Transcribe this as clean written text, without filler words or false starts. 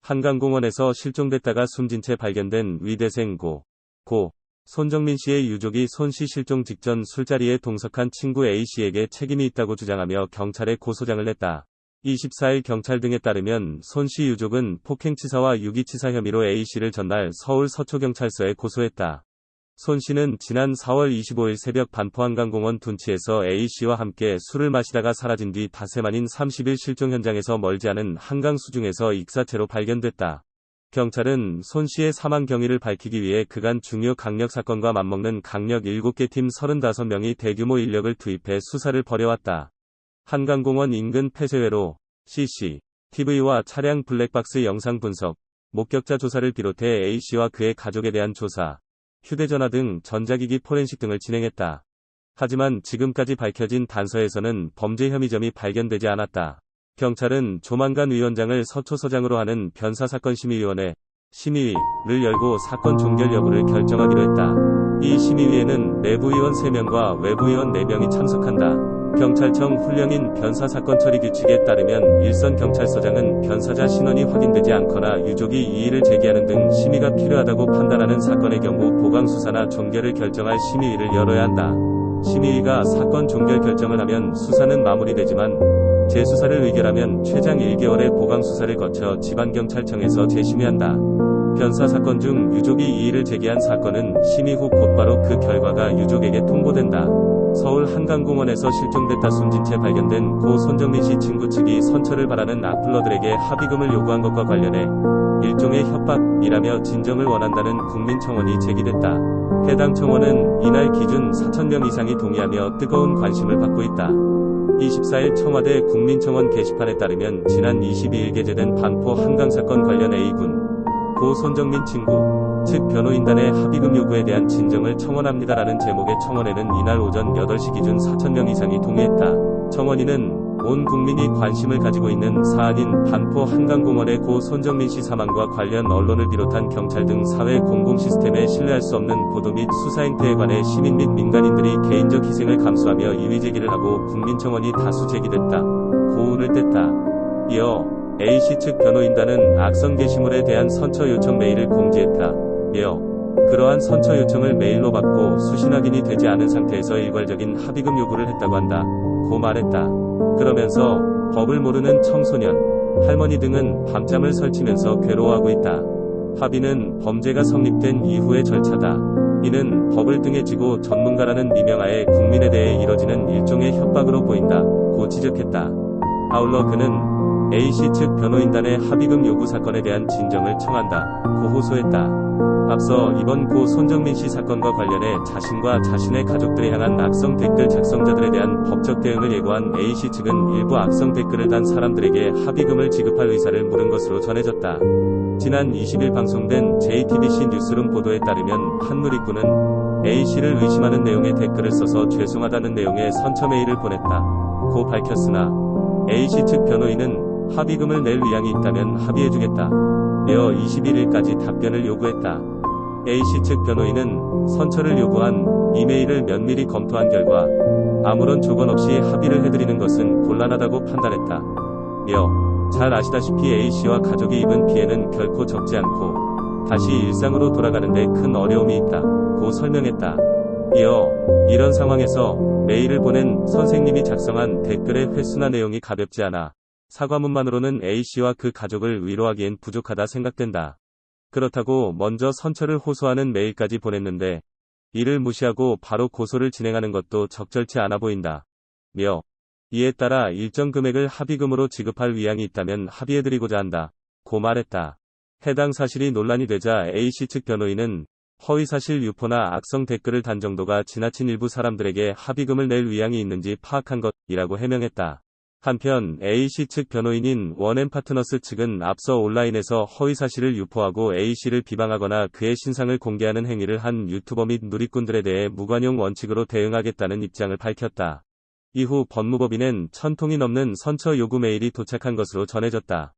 한강공원에서 실종됐다가 숨진 채 발견된 위대생 고 손정민 씨의 유족이 손 씨 실종 직전 술자리에 동석한 친구 A 씨에게 책임이 있다고 주장하며 경찰에 고소장을 냈다. 24일 경찰 등에 따르면 손 씨 유족은 폭행치사와 유기치사 혐의로 A 씨를 전날 서울 서초경찰서에 고소했다. 손 씨는 지난 4월 25일 새벽 반포 한강공원 둔치에서 A 씨와 함께 술을 마시다가 사라진 뒤 닷새 만인 30일 실종 현장에서 멀지 않은 한강 수중에서 익사체로 발견됐다. 경찰은 손 씨의 사망 경위를 밝히기 위해 그간 중요 강력 사건과 맞먹는 강력 7개 팀 35명이 대규모 인력을 투입해 수사를 벌여왔다. 한강공원 인근 폐쇄회로 CCTV와 차량 블랙박스 영상 분석, 목격자 조사를 비롯해 A 씨와 그의 가족에 대한 조사, 휴대전화 등 전자기기 포렌식 등을 진행했다. 하지만 지금까지 밝혀진 단서에서는 범죄 혐의점이 발견되지 않았다. 경찰은 조만간 위원장을 서초서장으로 하는 변사사건심의위원회 심의위를 열고 사건 종결 여부를 결정하기로 했다. 이 심의위에는 내부위원 3명과 외부위원 4명이 참석한다. 경찰청 훈령인 변사사건처리규칙에 따르면 일선 경찰서장은 변사자 신원이 확인되지 않거나 유족이 이의를 제기하는 등 심의가 필요하다고 판단하는 사건의 경우 보강수사나 종결을 결정할 심의위를 열어야 한다. 심의위가 사건 종결 결정을 하면 수사는 마무리되지만 재수사를 의결하면 최장 1개월의 보강수사를 거쳐 지방경찰청에서 재심의한다. 변사사건 중 유족이 이의를 제기한 사건은 심의 후 곧바로 그 결과가 유족에게 통보된다. 서울 한강공원에서 실종됐다 숨진 채 발견된 고 손정민 씨 친구 측이 선처를 바라는 악플러들에게 합의금을 요구한 것과 관련해 일종의 협박이라며 진정을 원한다는 국민청원이 제기됐다. 해당 청원은 이날 기준 4,000명 이상이 동의하며 뜨거운 관심을 받고 있다. 24일 청와대 국민청원 게시판에 따르면 지난 22일 게재된 반포 한강사건 관련 A군 고 손정민 친구 측 변호인단의 합의금 요구에 대한 진정을 청원합니다라는 제목의 청원에는 이날 오전 8시 기준 4,000명 이상이 동의했다. 청원인은 온 국민이 관심을 가지고 있는 사안인 반포 한강공원의 고 손정민 씨 사망과 관련 언론을 비롯한 경찰 등 사회 공공 시스템에 신뢰할 수 없는 보도 및 수사 행태에 관해 시민 및 민간인들이 개인적 희생을 감수하며 이의 제기를 하고 국민청원이 다수 제기됐다. 고운을 뗐다. 이어 A씨 측 변호인단은 악성 게시물에 대한 선처 요청 메일을 공지했다. 그러한 선처 요청을 메일로 받고 수신 확인이 되지 않은 상태에서 일괄적인 합의금 요구를 했다고 한다. 고 말했다. 그러면서 법을 모르는 청소년, 할머니 등은 밤잠을 설치면서 괴로워하고 있다. 합의는 범죄가 성립된 이후의 절차다. 이는 법을 등에 쥐고 전문가라는 미명하에 국민에 대해 이뤄지는 일종의 협박으로 보인다. 고 지적했다. 아울러 그는 A씨 측 변호인단의 합의금 요구 사건에 대한 진정을 청한다. 고 호소했다. 앞서 이번 고 손정민 씨 사건과 관련해 자신과 자신의 가족들에 향한 악성 댓글 작성자들에 대한 법적 대응을 예고한 A씨 측은 일부 악성 댓글을 단 사람들에게 합의금을 지급할 의사를 물은 것으로 전해졌다. 지난 20일 방송된 JTBC 뉴스룸 보도에 따르면 한 누리꾼은 A씨를 의심하는 내용의 댓글을 써서 죄송하다는 내용의 선처 메일을 보냈다. 고 밝혔으나 A씨 측 변호인은 합의금을 낼 의향이 있다면 합의해주겠다. 며 21일까지 답변을 요구했다. A씨 측 변호인은 선처를 요구한 이메일을 면밀히 검토한 결과 아무런 조건 없이 합의를 해드리는 것은 곤란하다고 판단했다. 며 잘 아시다시피 A씨와 가족이 입은 피해는 결코 적지 않고 다시 일상으로 돌아가는데 큰 어려움이 있다. 고 설명했다. 이어 이런 상황에서 메일을 보낸 선생님이 작성한 댓글의 횟수나 내용이 가볍지 않아 사과문만으로는 A씨와 그 가족을 위로하기엔 부족하다 생각된다. 그렇다고 먼저 선처를 호소하는 메일까지 보냈는데 이를 무시하고 바로 고소를 진행하는 것도 적절치 않아 보인다. 며 이에 따라 일정 금액을 합의금으로 지급할 의향이 있다면 합의해드리고자 한다. 고 말했다. 해당 사실이 논란이 되자 A씨 측 변호인은 허위사실 유포나 악성 댓글을 단 정도가 지나친 일부 사람들에게 합의금을 낼 의향이 있는지 파악한 것이라고 해명했다. 한편 A씨 측 변호인인 원앤파트너스 측은 앞서 온라인에서 허위사실을 유포하고 A씨를 비방하거나 그의 신상을 공개하는 행위를 한 유튜버 및 누리꾼들에 대해 무관용 원칙으로 대응하겠다는 입장을 밝혔다. 이후 법무법인엔 1,000통이 넘는 선처 요구 메일이 도착한 것으로 전해졌다.